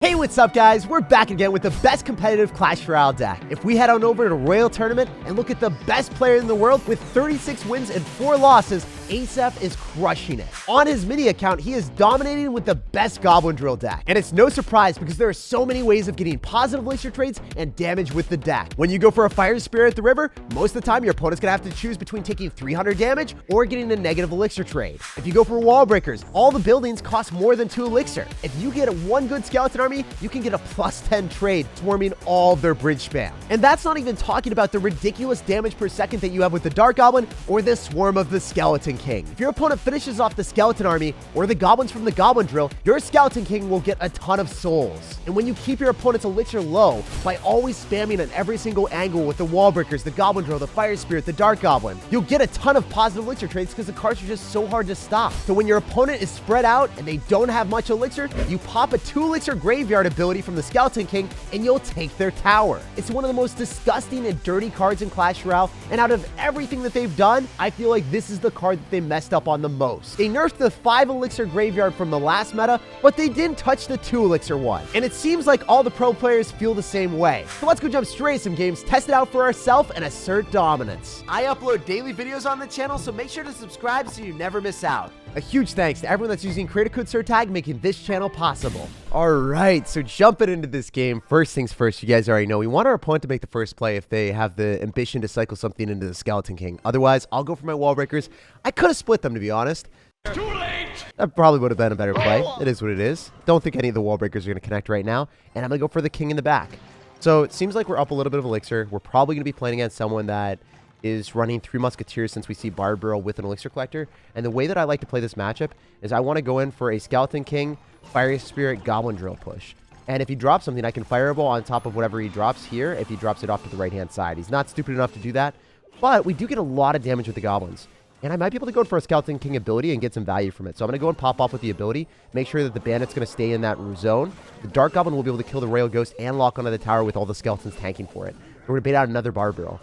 Hey, what's up guys? We're back again with the best competitive Clash Royale deck. If we head on over to Royale Tournament and look at the best player in the world with 36 wins and 4 losses, ASAP is crushing it. On his mini account, he is dominating with the best Goblin Drill deck. And it's no surprise because there are so many ways of getting positive elixir trades and damage with the deck. When you go for a Fire Spirit at the river, most of the time your opponent's gonna have to choose between taking 300 damage or getting a negative elixir trade. If you go for wall breakers, all the buildings cost more than 2 elixir. If you get one good skeleton army, you can get a plus 10 trade swarming all their bridge spam. And that's not even talking about the ridiculous damage per second that you have with the Dark Goblin or the swarm of the Skeleton King. If your opponent finishes off the Skeleton Army or the goblins from the Goblin Drill, your Skeleton King will get a ton of souls. And when you keep your opponent's elixir low by always spamming at every single angle with the wall breakers, the Goblin Drill, the Fire Spirit, the Dark Goblin, you'll get a ton of positive elixir trades because the cards are just so hard to stop. So when your opponent is spread out and they don't have much elixir, you pop a 2 elixir graveyard ability from the Skeleton King and you'll take their tower. It's one of the most disgusting and dirty cards in Clash Royale, and out of everything that they've done, I feel like this is the card that they messed up on the most. They nerfed the 5 elixir graveyard from the last meta, but they didn't touch the 2 elixir one. And it seems like all the pro players feel the same way. So let's go jump straight to some games, test it out for ourselves, and assert dominance. I upload daily videos on the channel, so make sure to subscribe so you never miss out. A huge thanks to everyone that's using creator code SirTag, making this channel possible. Alright, so jumping into this game, first things first, you guys already know, we want our opponent to make the first play if they have the ambition to cycle something into the Skeleton King. Otherwise, I'll go for my wall breakers. I could have split them, to be honest. Too late! That probably would have been a better play. It is what it is. Don't think any of the wall breakers are going to connect right now, and I'm going to go for the king in the back. So it seems like we're up a little bit of elixir. We're probably going to be playing against someone that is running 3 musketeers since we see Bard Barrel with an elixir collector. And the way that I like to play this matchup is I want to go in for a Skeleton King, Fire Spirit, Goblin Drill push. And if he drops something, I can Fireball on top of whatever he drops here if he drops it off to the right-hand side. He's not stupid enough to do that, but we do get a lot of damage with the goblins. And I might be able to go for a Skeleton King ability and get some value from it. So I'm going to go and pop off with the ability, make sure that the bandit's going to stay in that zone. The Dark Goblin will be able to kill the Royal Ghost and lock onto the tower with all the skeletons tanking for it. We're going to bait out another Bard Barrel.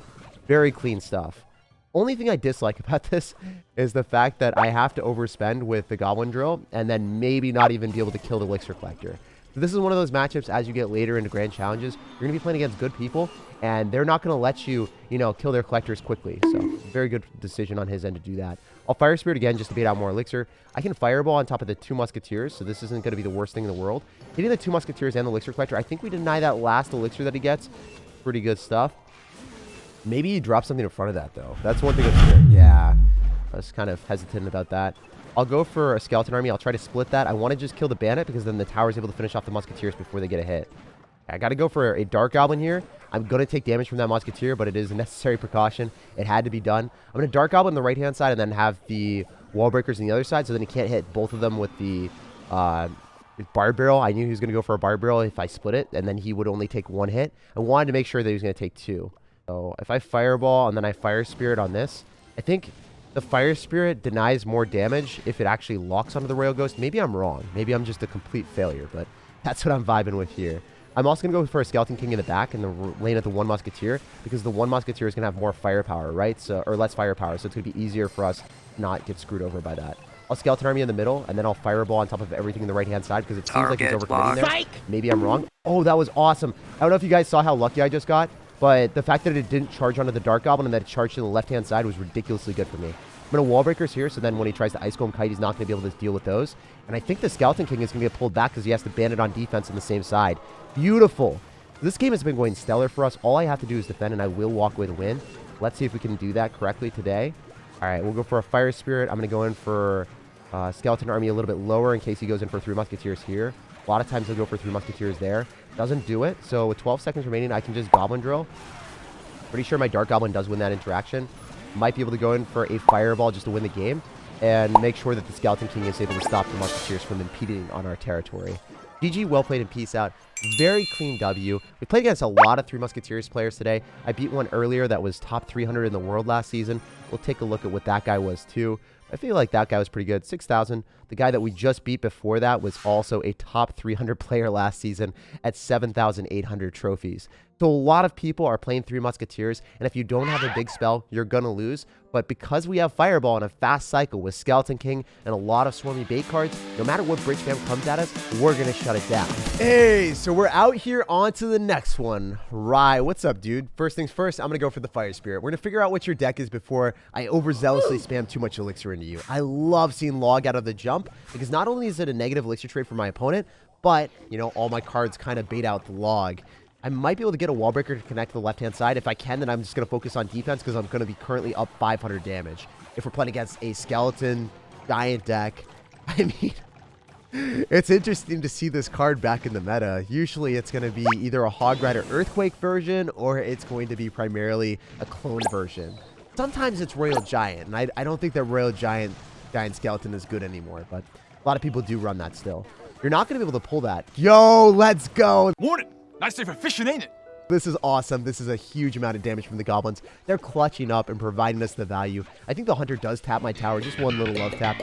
Very clean stuff. Only thing I dislike about this is the fact that I have to overspend with the Goblin Drill and then maybe not even be able to kill the Elixir Collector. So this is one of those matchups as you get later into Grand Challenges, you're going to be playing against good people, and they're not going to let you, kill their Collectors quickly. So very good decision on his end to do that. I'll Fire Spirit again just to bait out more Elixir. I can Fireball on top of the 2 Musketeers, so this isn't going to be the worst thing in the world. Hitting the 2 Musketeers and the Elixir Collector, I think we deny that last Elixir that he gets. Pretty good stuff. Maybe he drops something in front of that, though. That's one thing that's good. Yeah, I was kind of hesitant about that. I'll go for a Skeleton Army. I'll try to split that. I want to just kill the Bandit because then the tower is able to finish off the Musketeers before they get a hit. I got to go for a Dark Goblin here. I'm going to take damage from that Musketeer, but it is a necessary precaution. It had to be done. I'm going to Dark Goblin on the right-hand side and then have the Wall Breakers on the other side, so then he can't hit both of them with the Bard Barrel. I knew he was going to go for a Bard Barrel if I split it, and then he would only take 1 hit. I wanted to make sure that he was going to take 2. So if I Fireball and then I Fire Spirit on this, I think the Fire Spirit denies more damage if it actually locks onto the Royal Ghost. Maybe I'm wrong. Maybe I'm just a complete failure, but that's what I'm vibing with here. I'm also going to go for a Skeleton King in the back and the lane at the 1 Musketeer because the 1 Musketeer is going to have more firepower, right? So, or less firepower, so it's going to be easier for us not get screwed over by that. I'll Skeleton Army in the middle, and then I'll Fireball on top of everything in the right-hand side because it seems like he's overcommitting there. Psych! Maybe I'm wrong. Oh, that was awesome. I don't know if you guys saw how lucky I just got, but the fact that it didn't charge onto the Dark Goblin and that it charged to the left-hand side was ridiculously good for me. I'm going to Wall Breakers here, so then when he tries to Ice Golem Kite, he's not going to be able to deal with those. And I think the Skeleton King is going to get pulled back because he has to Bandit on defense on the same side. Beautiful. This game has been going stellar for us. All I have to do is defend, and I will walk away to win. Let's see if we can do that correctly today. All right, we'll go for a Fire Spirit. I'm going to go in for Skeleton Army a little bit lower in case he goes in for 3 Musketeers here. A lot of times he'll go for 3 Musketeers there. Doesn't do it, so with 12 seconds remaining, I can just Goblin Drill. Pretty sure my Dark Goblin does win that interaction. Might be able to go in for a Fireball just to win the game and make sure that the Skeleton King is able to stop the Musketeers from impeding on our territory. GG, well played and peace out. Very clean W. We played against a lot of 3 Musketeers players today. I beat one earlier that was top 300 in the world last season. We'll take a look at what that guy was too. I feel like that guy was pretty good. 6,000. The guy that we just beat before that was also a top 300 player last season at 7,800 trophies. So a lot of people are playing 3 musketeers, and if you don't have a big spell, you're gonna lose. But because we have Fireball and a fast cycle with Skeleton King and a lot of swarmy bait cards, no matter what bridge spam comes at us, we're gonna shut it down. Hey, so we're out here on to the next one. Right, what's up, dude? First things first, I'm gonna go for the Fire Spirit. We're gonna figure out what your deck is before I overzealously spam too much elixir into you. I love seeing log out of the jump, because not only is it a negative elixir trade for my opponent, but, you know, all my cards kind of bait out the log. I might be able to get a wall breaker to connect to the left-hand side. If I can, then I'm just going to focus on defense because I'm going to be currently up 500 damage. If we're playing against a skeleton giant deck, I mean, it's interesting to see this card back in the meta. Usually it's going to be either a Hog Rider Earthquake version or it's going to be primarily a clone version. Sometimes it's Royal Giant, and I don't think that Royal Giant Skeleton is good anymore, but a lot of people do run that still. You're not going to be able to pull that. Yo, let's go. Warning! Nice day for fishing, ain't it? This is awesome. This is a huge amount of damage from the goblins. They're clutching up and providing us the value. I think the hunter does tap my tower. Just one little love tap.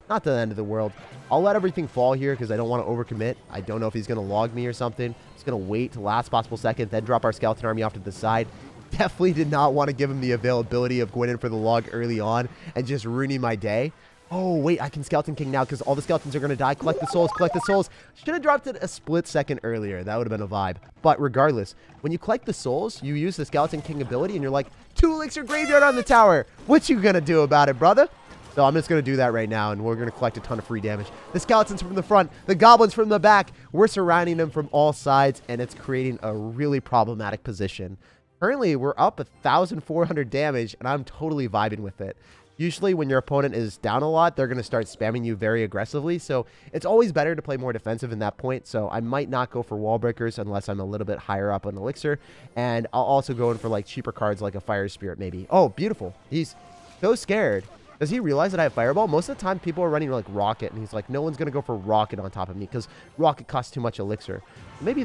Not the end of the world. I'll let everything fall here because I don't want to overcommit. I don't know if he's going to log me or something. Just going to wait till last possible second, then drop our skeleton army off to the side. Definitely did not want to give him the availability of going in for the log early on and just ruining my day. Oh, wait, I can Skeleton King now because all the skeletons are going to die. Collect the souls, collect the souls. Should have dropped it a split second earlier. That would have been a vibe. But regardless, when you collect the souls, you use the Skeleton King ability and you're like, 2 elixir graveyard on the tower. What you going to do about it, brother? So I'm just going to do that right now, and we're going to collect a ton of free damage. The skeletons from the front, the goblins from the back. We're surrounding them from all sides, and it's creating a really problematic position. Currently, we're up 1,400 damage, and I'm totally vibing with it. Usually when your opponent is down a lot, they're going to start spamming you very aggressively. So it's always better to play more defensive in that point. So I might not go for wall breakers unless I'm a little bit higher up on elixir. And I'll also go in for like cheaper cards like a Fire Spirit maybe. Oh, beautiful. He's so scared. Does he realize that I have Fireball? Most of the time people are running like Rocket. And he's like, no one's going to go for Rocket on top of me because Rocket costs too much elixir. Maybe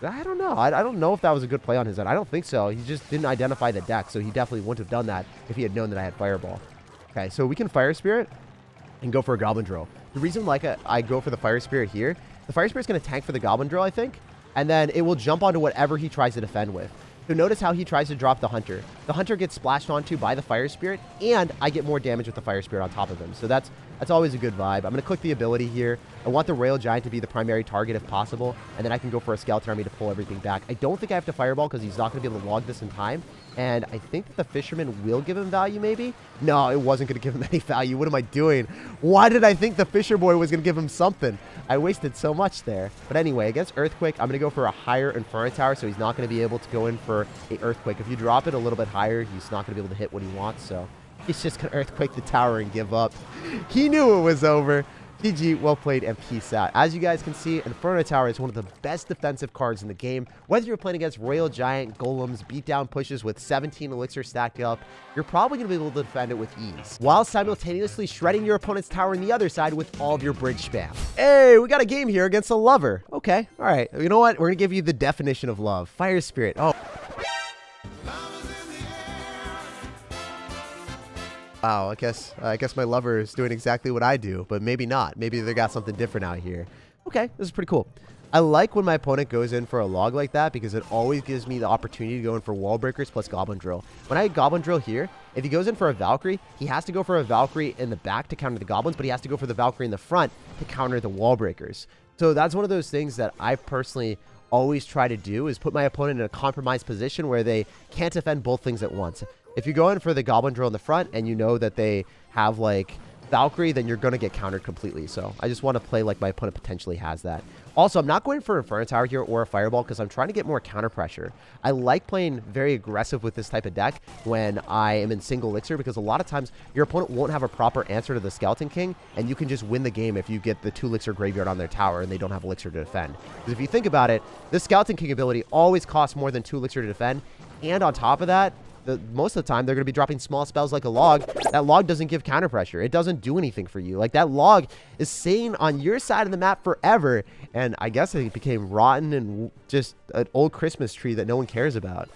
I don't know. I don't know if that was a good play on his end. I don't think so. He just didn't identify the deck, so he definitely wouldn't have done that if he had known that I had Fireball. Okay, so we can Fire Spirit and go for a Goblin Drill. The reason I go for the Fire Spirit here, the Fire Spirit's going to tank for the Goblin Drill, I think, and then it will jump onto whatever he tries to defend with. So notice how he tries to drop the Hunter. The Hunter gets splashed onto by the Fire Spirit, and I get more damage with the Fire Spirit on top of him. So that's always a good vibe. I'm going to click the ability here. I want the Royal Giant to be the primary target if possible, and then I can go for a Skeleton Army to pull everything back. I don't think I have to Fireball because he's not going to be able to log this in time, and I think that the Fisherman will give him value maybe? No, it wasn't going to give him any value. What am I doing? Why did I think the Fisher Boy was going to give him something? I wasted so much there. But anyway, against Earthquake, I'm going to go for a higher Inferno Tower, so he's not going to be able to go in for a Earthquake. If you drop it a little bit higher, he's not going to be able to hit what he wants, so he's just going to Earthquake the tower and give up. He knew it was over. GG, well played, and peace out. As you guys can see, Inferno Tower is one of the best defensive cards in the game. Whether you're playing against Royal Giant, Golems, beatdown pushes with 17 elixir stacked up, you're probably going to be able to defend it with ease, while simultaneously shredding your opponent's tower on the other side with all of your bridge spam. Hey, we got a game here against a lover. Okay, all right. You know what? We're going to give you the definition of love. Fire Spirit. Oh. Wow, I guess my lover is doing exactly what I do, but maybe not. Maybe they got something different out here. Okay, this is pretty cool. I like when my opponent goes in for a log like that because it always gives me the opportunity to go in for wall breakers plus Goblin Drill. When I Goblin Drill here, if he goes in for a Valkyrie, he has to go for a Valkyrie in the back to counter the goblins, but he has to go for the Valkyrie in the front to counter the wall breakers. So that's one of those things that I personally always try to do, is put my opponent in a compromised position where they can't defend both things at once. If you go in for the Goblin Drill in the front and you know that they have like Valkyrie, then you're going to get countered completely. So I just want to play like my opponent potentially has that. Also, I'm not going for Inferno Tower here or a Fireball because I'm trying to get more counter pressure. I like playing very aggressive with this type of deck when I am in single elixir because a lot of times your opponent won't have a proper answer to the Skeleton King, and you can just win the game if you get the 2 elixir graveyard on their tower and they don't have elixir to defend. Because if you think about it, this Skeleton King ability always costs more than 2 elixir to defend, and on top of that, most of the time they're going to be dropping small spells like a log. That log doesn't give counter pressure. It doesn't do anything for you. Like, that log is staying on your side of the map forever, and I guess it became rotten and just an old Christmas tree that no one cares about.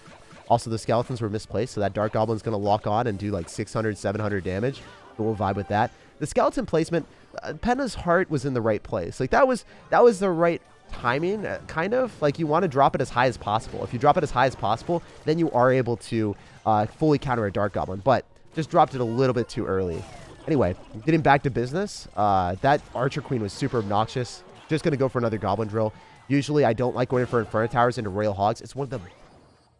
Also, the skeletons were misplaced, so that Dark Goblin's going to lock on and do like 600, 700 damage. So we'll vibe with that. The skeleton placement, Penna's heart was in the right place. Like, that was the right timing, kind of. Like, you want to drop it as high as possible. If you drop it as high as possible, then you are able to fully counter a Dark Goblin. But just dropped it a little bit too early. Anyway, getting back to business, that Archer Queen was super obnoxious. Just going to go for another Goblin Drill. Usually, I don't like going for Inferno Towers into Royal Hogs. It's one of the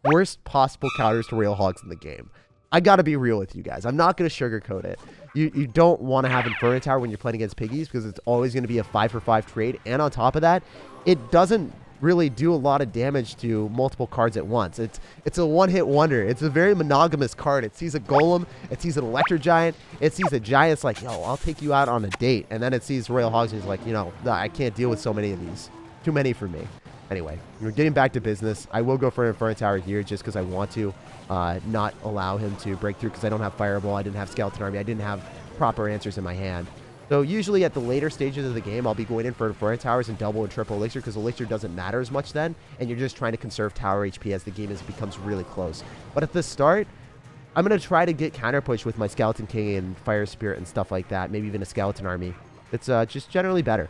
worst possible counters to Royal Hogs in the game. I got to be real with you guys. I'm not going to sugarcoat it. You don't want to have Inferno Tower when you're playing against piggies because it's always going to be a 5-for-5 trade. And on top of that, it doesn't really do a lot of damage to multiple cards at once. It's a one-hit wonder. It's a very monogamous card. It sees a golem, it sees an electro giant, it sees a giant's like, yo, I'll take you out on a date. And then it sees Royal Hogs and it's like, you know, I can't deal with so many of these. Too many for me. Anyway, we're getting back to business. I will go for an Inferno Tower here just because I want to not allow him to break through because I don't have Fireball, I didn't have Skeleton Army, I didn't have proper answers in my hand. So usually at the later stages of the game, I'll be going in for Inferno Towers and double and triple Elixir because Elixir doesn't matter as much then, and you're just trying to conserve tower HP as the game becomes really close. But at the start, I'm going to try to get counter push with my Skeleton King and Fire Spirit and stuff like that, maybe even a Skeleton Army. It's just generally better.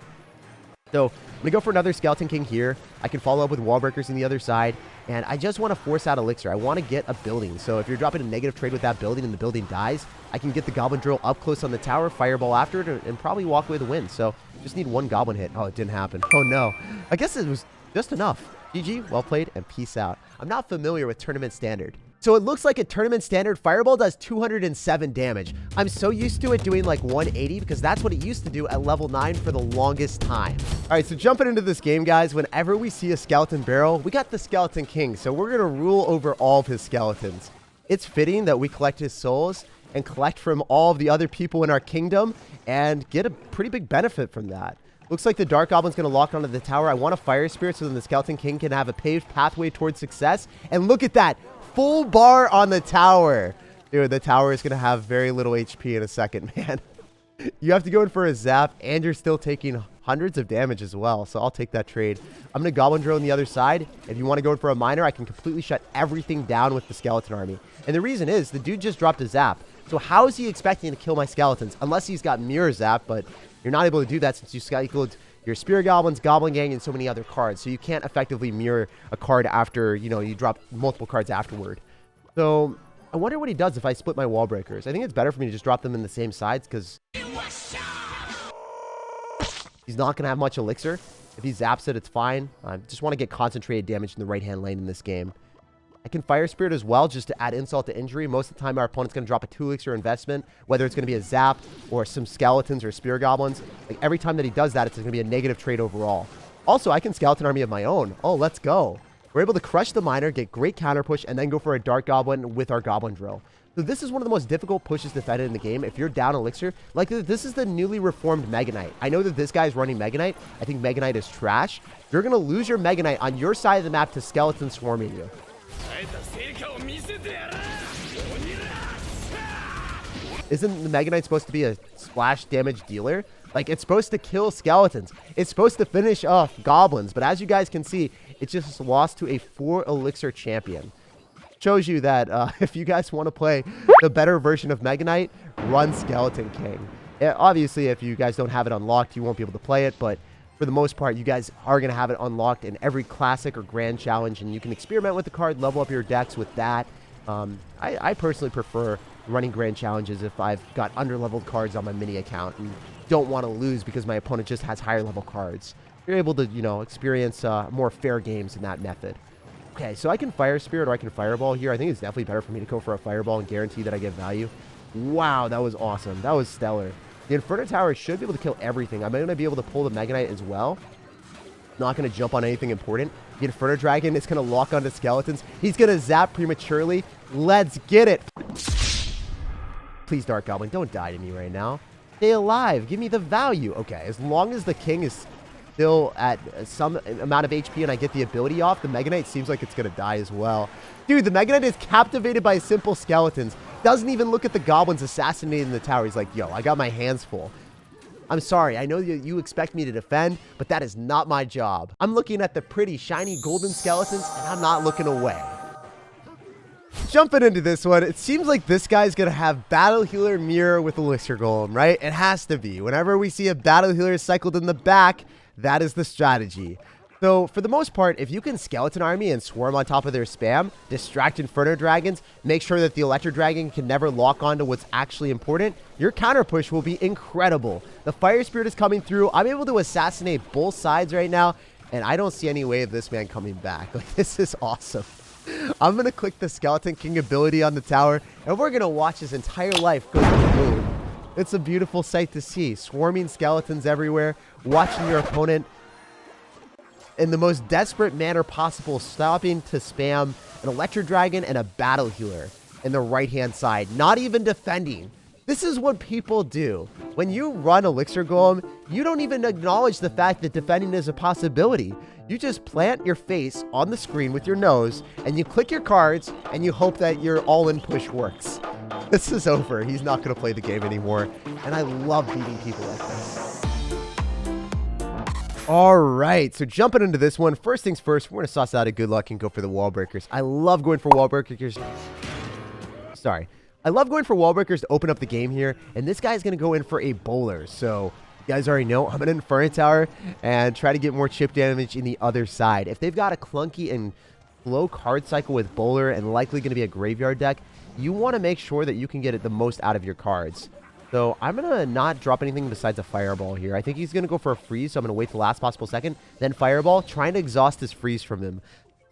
So I'm going to go for another Skeleton King here. I can follow up with Wall Breakers on the other side. And I just want to force out Elixir. I want to get a building. So if you're dropping a negative trade with that building and the building dies, I can get the Goblin Drill up close on the tower, Fireball after it, and probably walk away the win. So just need one Goblin hit. Oh, it didn't happen. Oh, no. I guess it was just enough. GG, well played, and peace out. I'm not familiar with Tournament Standard. So it looks like a Tournament Standard Fireball does 207 damage. I'm so used to it doing like 180 because that's what it used to do at level 9 for the longest time. All right, so jumping into this game, guys, whenever we see a Skeleton Barrel, we got the Skeleton King, so we're going to rule over all of his skeletons. It's fitting that we collect his souls and collect from all of the other people in our kingdom and get a pretty big benefit from that. Looks like the Dark Goblin's going to lock onto the tower. I want a Fire Spirit so then the Skeleton King can have a paved pathway towards success. And look at that. Full bar on the tower. Dude, the tower is going to have very little HP in a second, man. You have to go in for a zap, and you're still taking hundreds of damage as well. So I'll take that trade. I'm going to Goblin Drill on the other side. If you want to go in for a miner, I can completely shut everything down with the Skeleton Army. And the reason is, the dude just dropped a zap. So how is he expecting to kill my skeletons? Unless he's got Mirror Zap, but you're not able to do that since you cycled your Spear Goblins, Goblin Gang, and so many other cards. So you can't effectively mirror a card after, you know, you drop multiple cards afterward. So I wonder what he does if I split my Wall Breakers. I think it's better for me to just drop them in the same sides because he's not going to have much Elixir. If he zaps it, it's fine. I just want to get concentrated damage in the right-hand lane in this game. I can Fire Spirit as well just to add insult to injury. Most of the time, our opponent's going to drop a 2 Elixir investment, whether it's going to be a Zap or some Skeletons or Spear Goblins. Like, every time that he does that, it's going to be a negative trade overall. Also, I can Skeleton Army of my own. Oh, let's go. We're able to crush the Miner, get great counter push, and then go for a Dark Goblin with our Goblin Drill. So this is one of the most difficult pushes defended in the game. If you're down Elixir, like this is the newly reformed Mega Knight. I know that this guy's running Mega Knight. I think Mega Knight is trash. You're going to lose your Mega Knight on your side of the map to Skeletons swarming you. Isn't the Mega Knight supposed to be a splash damage dealer? Like, it's supposed to kill skeletons. It's supposed to finish off goblins. But as you guys can see, it just lost to a 4 Elixir champion. Shows you that if you guys want to play the better version of Mega Knight, run Skeleton King. Obviously, if you guys don't have it unlocked, you won't be able to play it. But for the most part, you guys are going to have it unlocked in every classic or grand challenge. And you can experiment with the card, level up your decks with that. I personally prefer running grand challenges if I've got under-leveled cards on my mini account and don't want to lose because my opponent just has higher level cards. You're able to, you know, experience more fair games in that method. Okay, so I can Fire Spirit or I can Fireball here. I think it's definitely better for me to go for a Fireball and guarantee that I get value. Wow, that was awesome. That was stellar. The Inferno Tower should be able to kill everything. I'm going to be able to pull the Mega Knight as well. Not going to jump on anything important. The Inferno Dragon is going to lock onto skeletons. He's going to zap prematurely. Let's get it. Please, Dark Goblin, don't die to me right now. Stay alive. Give me the value. Okay, as long as the king is still at some amount of HP and I get the ability off, the Mega Knight seems like it's going to die as well. Dude, the Mega Knight is captivated by simple skeletons. Doesn't even look at the goblins assassinating the tower. He's like, yo, I got my hands full. I'm sorry, I know you expect me to defend, but that is not my job. I'm looking at the pretty, shiny golden skeletons, and I'm not looking away. Jumping into this one, it seems like this guy's going to have Battle Healer Mirror with Elixir Golem, right? It has to be. Whenever we see a Battle Healer cycled in the back, that is the strategy. So, for the most part, if you can skeleton army and swarm on top of their spam, distract Inferno Dragons, make sure that the Electro Dragon can never lock onto what's actually important, your counter push will be incredible. The Fire Spirit is coming through. I'm able to assassinate both sides right now, and I don't see any way of this man coming back. Like, this is awesome. I'm going to click the Skeleton King ability on the tower, and we're going to watch his entire life go boom. It's a beautiful sight to see. Swarming skeletons everywhere, watching your opponent in the most desperate manner possible, stopping to spam an Electro Dragon and a Battle Healer in the right-hand side, not even defending. This is what people do. When you run Elixir Golem, you don't even acknowledge the fact that defending is a possibility. You just plant your face on the screen with your nose, and you click your cards, and you hope that your all-in push works. This is over. He's not going to play the game anymore, and I love beating people like this. All right, so jumping into this one, first things first, we're going to sauce out a good luck and go for the wall breakers. I love going for wall breakers. I love going for wall breakers to open up the game here, and this guy's going to go in for a bowler. So you guys already know I'm going to Inferno Tower and try to get more chip damage in the other side. If they've got a clunky and slow card cycle with bowler and likely going to be a graveyard deck, you want to make sure that you can get the most out of your cards. So I'm going to not drop anything besides a Fireball here. I think he's going to go for a freeze, so I'm going to wait the last possible second. Then Fireball, trying to exhaust his freeze from him.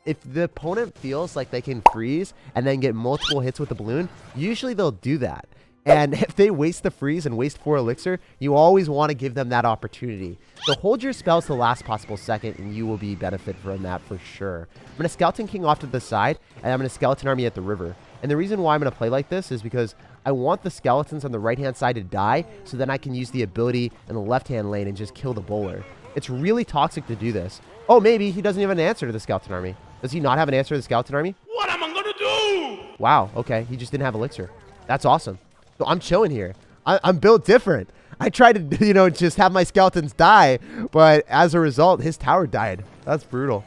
If the opponent feels like they can freeze and then get multiple hits with the balloon, usually they'll do that. And if they waste the freeze and waste 4 elixir, you always want to give them that opportunity. So hold your spells to the last possible second, and you will be benefit from that for sure. I'm going to Skeleton King off to the side, and I'm going to Skeleton Army at the river. And the reason why I'm going to play like this is because I want the skeletons on the right-hand side to die, so then I can use the ability in the left-hand lane and just kill the bowler. It's really toxic to do this. Oh, maybe he doesn't even answer to the Skeleton Army. Does he not have an answer to the Skeleton Army? What am I gonna do? Wow, okay. He just didn't have elixir. That's awesome. So I'm chilling here. I'm built different. I tried to, just have my skeletons die, but as a result, his tower died. That's brutal.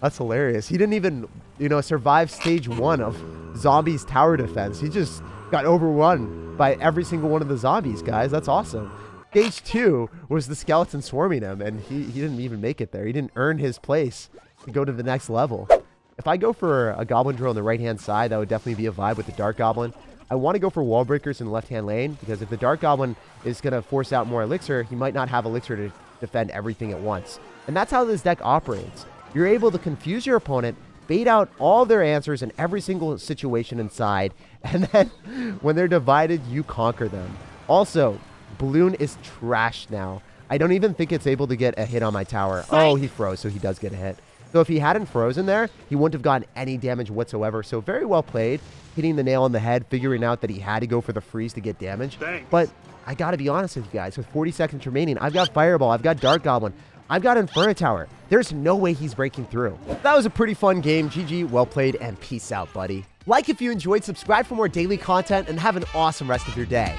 That's hilarious. He didn't even, survive stage 1 of zombies tower defense. He just got overrun by every single one of the zombies, guys. That's awesome. Stage 2 was the skeleton swarming him, and he didn't even make it there. He didn't earn his place to go to the next level. If I go for a goblin drill on the right-hand side, that would definitely be a vibe with the dark goblin. I want to go for wall breakers in the left-hand lane, because if the dark goblin is going to force out more elixir, he might not have elixir to defend everything at once. And that's how this deck operates. You're able to confuse your opponent, bait out all their answers in every single situation inside, and then when they're divided, you conquer them. Also, balloon is trash now. I don't even think it's able to get a hit on my tower. Oh, he froze, so he does get a hit. So if he hadn't frozen there, he wouldn't have gotten any damage whatsoever. So very well played, hitting the nail on the head, figuring out that he had to go for the freeze to get damage. Thanks. But I got to be honest with you guys. With 40 seconds remaining, I've got Fireball, I've got Dark Goblin, I've got Inferno Tower. There's no way he's breaking through. That was a pretty fun game. GG, well played, and peace out, buddy. Like if you enjoyed, subscribe for more daily content, and have an awesome rest of your day.